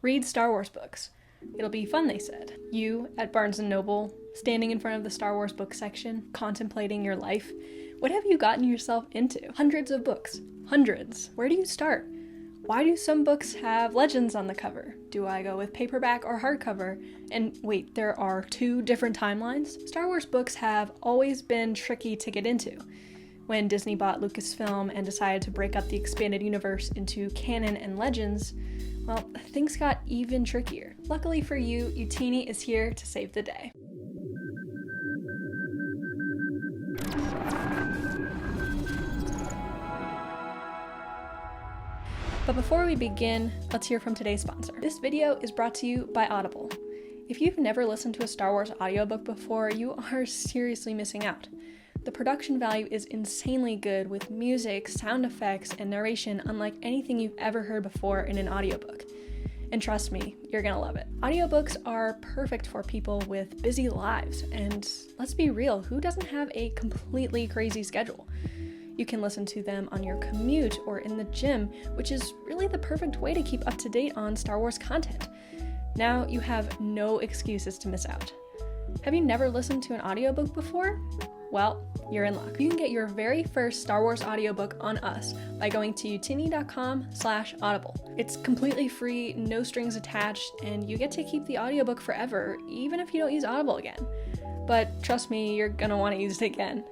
Read Star Wars books. It'll be fun, they said. You, at Barnes & Noble, standing in front of the Star Wars book section, contemplating your life. What have you gotten yourself into? Hundreds of books. Hundreds. Where do you start? Why do some books have legends on the cover? Do I go with paperback or hardcover? And wait, there are 2 different timelines? Star Wars books have always been tricky to get into. When Disney bought Lucasfilm and decided to break up the expanded universe into Canon and Legends, well, things got even trickier. Luckily for you, Youtini is here to save the day. But before we begin, let's hear from today's sponsor. This video is brought to you by Audible. If you've never listened to a Star Wars audiobook before, you are seriously missing out. The production value is insanely good with music, sound effects, and narration unlike anything you've ever heard before in an audiobook. And trust me, you're gonna love it. Audiobooks are perfect for people with busy lives, and let's be real, who doesn't have a completely crazy schedule? You can listen to them on your commute or in the gym, which is really the perfect way to keep up to date on Star Wars content. Now you have no excuses to miss out. Have you never listened to an audiobook before? Well, you're in luck. You can get your very first Star Wars audiobook on us by going to youtini.com/audible. It's completely free, no strings attached, and you get to keep the audiobook forever, even if you don't use Audible again. But trust me, you're gonna want to use it again.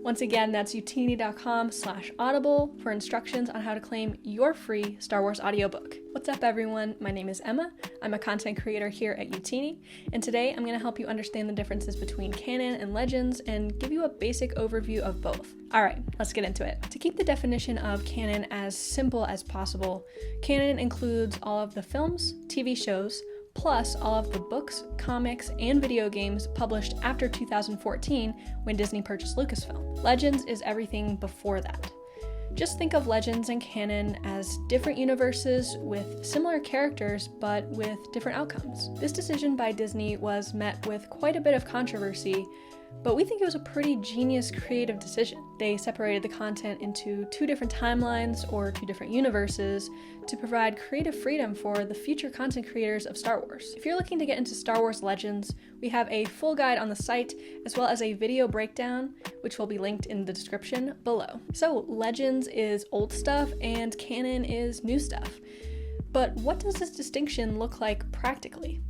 Once again, that's youtini.com/audible for instructions on how to claim your free Star Wars audiobook. What's up, everyone? My name is Emma. I'm a content creator here at Youtini, and today I'm going to help you understand the differences between Canon and Legends and give you a basic overview of both. Alright, let's get into it. To keep the definition of canon as simple as possible, canon includes all of the films, TV shows, plus all of the books, comics, and video games published after 2014 when Disney purchased Lucasfilm. Legends is everything before that. Just think of Legends and Canon as different universes with similar characters but with different outcomes. This decision by Disney was met with quite a bit of controversy, but we think it was a pretty genius creative decision. They separated the content into 2 different timelines or 2 different universes to provide creative freedom for the future content creators of Star Wars. If you're looking to get into Star Wars Legends, we have a full guide on the site as well as a video breakdown, which will be linked in the description below. So Legends is old stuff and Canon is new stuff. But what does this distinction look like practically?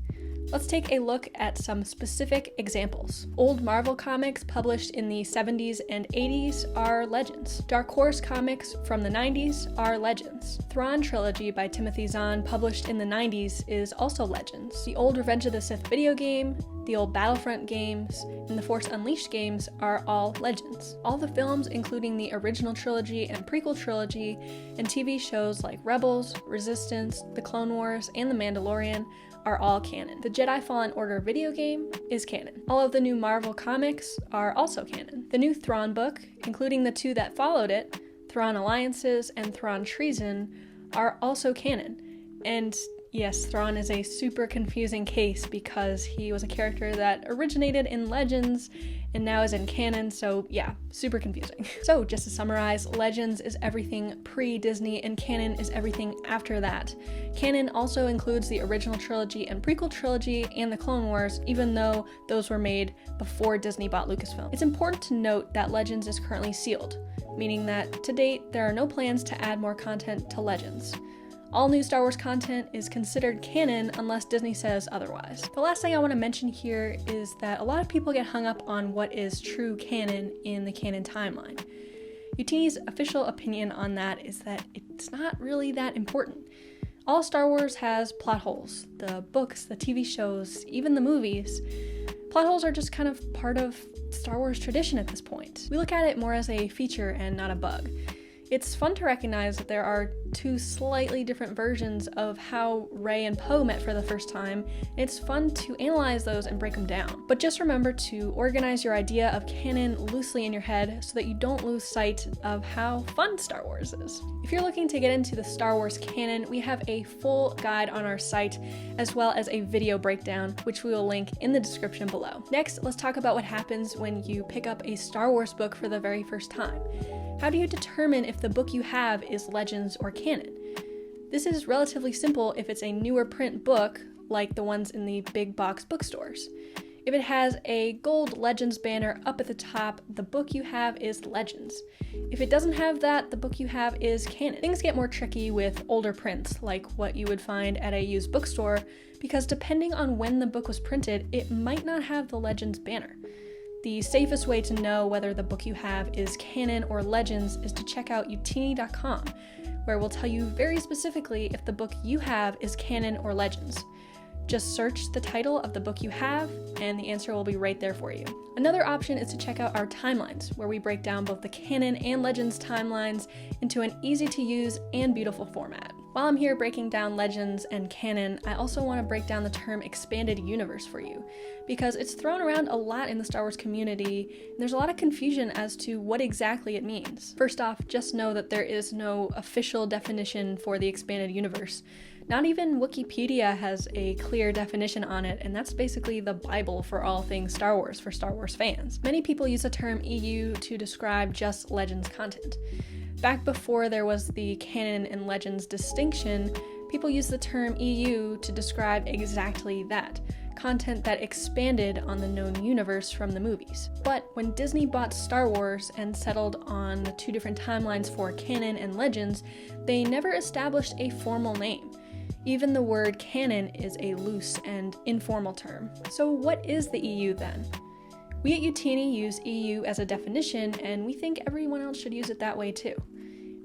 Let's take a look at some specific examples. Old Marvel comics published in the 70s and 80s are Legends. Dark Horse comics from the 90s are Legends. Thrawn trilogy by Timothy Zahn published in the 90s is also Legends. The old Revenge of the Sith video game, the old Battlefront games, and the Force Unleashed games are all Legends. All the films, including the original trilogy and prequel trilogy, and TV shows like Rebels, Resistance, The Clone Wars, and The Mandalorian are all canon. The Jedi Fallen Order video game is canon. All of the new Marvel comics are also canon. The new Thrawn book, including the 2 that followed it, Thrawn Alliances and Thrawn Treason, are also canon. And yes, Thrawn is a super confusing case because he was a character that originated in Legends and now is in canon, so yeah, super confusing. So just to summarize, Legends is everything pre-Disney and canon is everything after that. Canon also includes the original trilogy and prequel trilogy and the Clone Wars, even though those were made before Disney bought Lucasfilm. It's important to note that Legends is currently sealed, meaning that to date, there are no plans to add more content to Legends. All new Star Wars content is considered canon unless Disney says otherwise. The last thing I want to mention here is that a lot of people get hung up on what is true canon in the canon timeline. Youtini's official opinion on that is that it's not really that important. All Star Wars has plot holes. The books, the TV shows, even the movies. Plot holes are just kind of part of Star Wars tradition at this point. We look at it more as a feature and not a bug. It's fun to recognize that there are 2 slightly different versions of how Rey and Poe met for the first time, and it's fun to analyze those and break them down. But just remember to organize your idea of canon loosely in your head so that you don't lose sight of how fun Star Wars is. If you're looking to get into the Star Wars canon, we have a full guide on our site, as well as a video breakdown, which we will link in the description below. Next, let's talk about what happens when you pick up a Star Wars book for the very first time. How do you determine if the book you have is Legends or canon? This is relatively simple if it's a newer print book, like the ones in the big box bookstores. If it has a gold Legends banner up at the top, the book you have is Legends. If it doesn't have that, the book you have is Canon. Things get more tricky with older prints, like what you would find at a used bookstore, because depending on when the book was printed, it might not have the Legends banner. The safest way to know whether the book you have is Canon or Legends is to check out Youtini.com, where we'll tell you very specifically if the book you have is Canon or Legends. Just search the title of the book you have, and the answer will be right there for you. Another option is to check out our timelines, where we break down both the Canon and Legends timelines into an easy-to-use and beautiful format. While I'm here breaking down Legends and Canon, I also want to break down the term expanded universe for you, because it's thrown around a lot in the Star Wars community, and there's a lot of confusion as to what exactly it means. First off, just know that there is no official definition for the expanded universe. Not even Wikipedia has a clear definition on it, and that's basically the Bible for all things Star Wars for Star Wars fans. Many people use the term EU to describe just Legends content. Back before there was the Canon and Legends distinction, people used the term EU to describe exactly that, content that expanded on the known universe from the movies. But when Disney bought Star Wars and settled on the two different timelines for Canon and Legends, they never established a formal name. Even the word canon is a loose and informal term. So what is the EU then? We at Youtini use EU as a definition, and we think everyone else should use it that way too.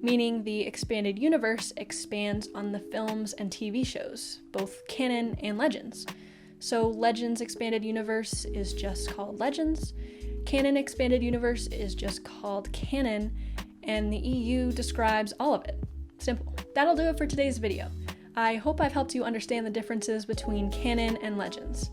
Meaning the expanded universe expands on the films and TV shows, both canon and Legends. So Legends Expanded Universe is just called Legends, Canon Expanded Universe is just called Canon, and the EU describes all of it. Simple. That'll do it for today's video. I hope I've helped you understand the differences between Canon and Legends.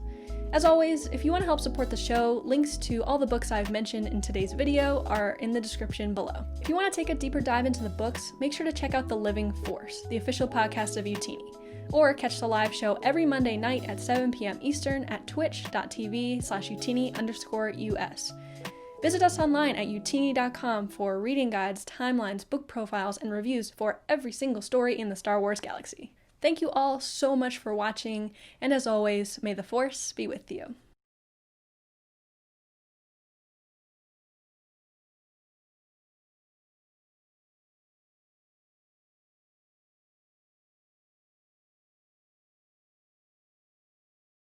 As always, if you want to help support the show, links to all the books I've mentioned in today's video are in the description below. If you want to take a deeper dive into the books, make sure to check out The Living Force, the official podcast of Youtini, or catch the live show every Monday night at 7 p.m. Eastern at twitch.tv/Youtini_US. Visit us online at Youtini.com for reading guides, timelines, book profiles, and reviews for every single story in the Star Wars galaxy. Thank you all so much for watching, and as always, may the Force be with you.